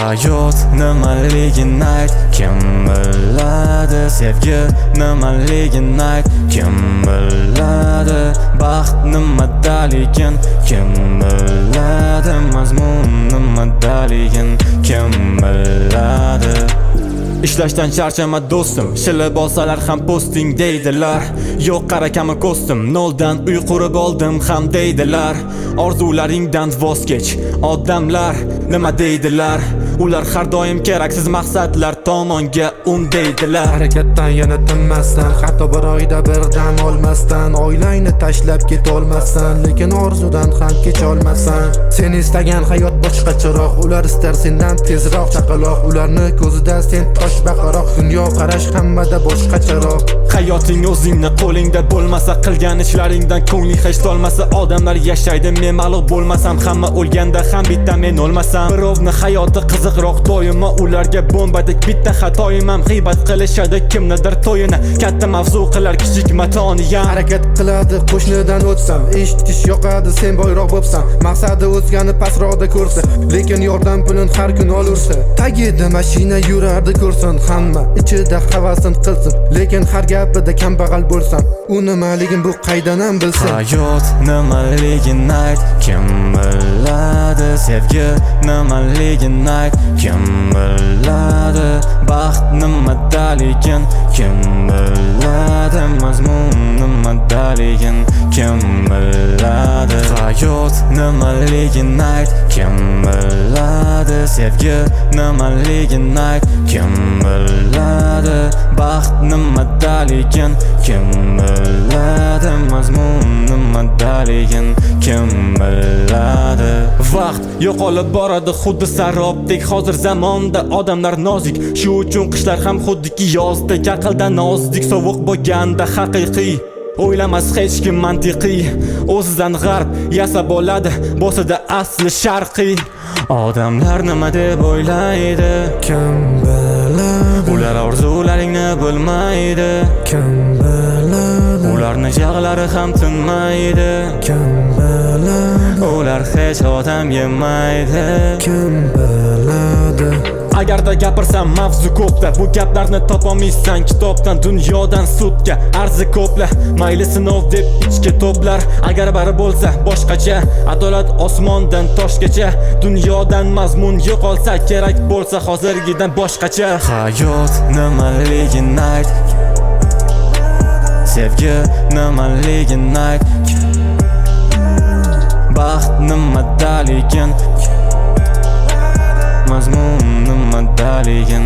Hayot nimaligini ayt, kim biladi? Sevgi nimaligini ayt, kim biladi? Baxt nimadaligin, kim biladi? Mazmun nimadaligin, kim biladi? Ishlashdan charchama do'stim, shilib olsalar ham posting deydilar. Yo'q qarakami ko'stim, noldan uy qurib oldim ham deydilar. Orzularingdan voz kech, odamlar nima deydilar? Ular har doim keraksiz maqsadlar tomonga undaydilar. Harakatdan yana tinmasdan, hatto bir oyda birdan olmasdan, oilangni tashlab ketolmasdan, lekin orzudan ham kecholmasdan. Sen istagan hayot boshqacharoq, ular istar sendan tezroq chaqaloq. Ularni ko'zida sen toshbaqaroq, dunyo qarash hammada boshqacharoq. Hayoting o'zingni qo'lingda bo'lmasa, qilgan ishlaringdan ko'ngling hech tolmasa, odamlar yashaydi, men mag'lub bo'lmasam, hamma o'lganda ham bitta men o'lmasam. Birovni hayoti qiziqroq doimo, ularga bombadek bitta xatoyim ham. G'iybat qilishadi kimnidir to'yini, katta mavzu qilar kichik matoni ham. Harakat qiladi qo'shnidan o'tsam, eshitish yoqadi sen boyroq bo'psan. Maqsadi o'zgani pastroqda ko'rsa, lekin yordam pulin har kun olursa. Tagida mashina yurardi ko'rsin, hamma ichida havasin qilsin, lekin har gapida kambag'al bo'lsam, u nimaligin bu qaydan ham bilsin. Hayot nimaligini ayt, kim biladi? Sevgi nimaligini ayt, kim biladi? Baxt nimadaligin, kim biladi? Mazmun nimadaligin, kim biladi? Hayot nimaligini ayt, kim biladi? Sevgi nimaligini ayt, kim biladi? Baxt nimadaligin, kim biladi? Mazmun nimadaligin, kim biladi? Vaqt yo'qolib boradi xuddi sarobdek. Hozir zamonda odamlar nozik, shu uchun qishlar ham xuddiki yozdek. Aqldan nozdik, sovuq bo'lganda haqiqiy o'ylamas hech kim mantiqiy. O'zidan g'arb yasab oladi, bo'lsa-da asli sharqiy. Odamlar nima deb o'ylaydi, Kim biladi? ular orzularingni bilmaydi. Kim biladi? Ularni jag'lari ham tinmaydi. Kim biladi? Ular hech odam yemaydi. Kim biladi? Agarda gapirsam mavzu ko'pda, bu gaplarni topolmaysan kitobdan. Dunyodan sudga arzi ko'pla, mayli sinov deb ichga to'plar. Agar bari bo'lsa boshqacha, adolat osmondan toshgacha. Dunyodan mazmun yo'qolsa, kerak bo'lsa hozirgidan boshqacha. Hayot nimaligini ayt, sevgi nimaligini ayt, baxt nimadaligin, mazmun nimadaligin.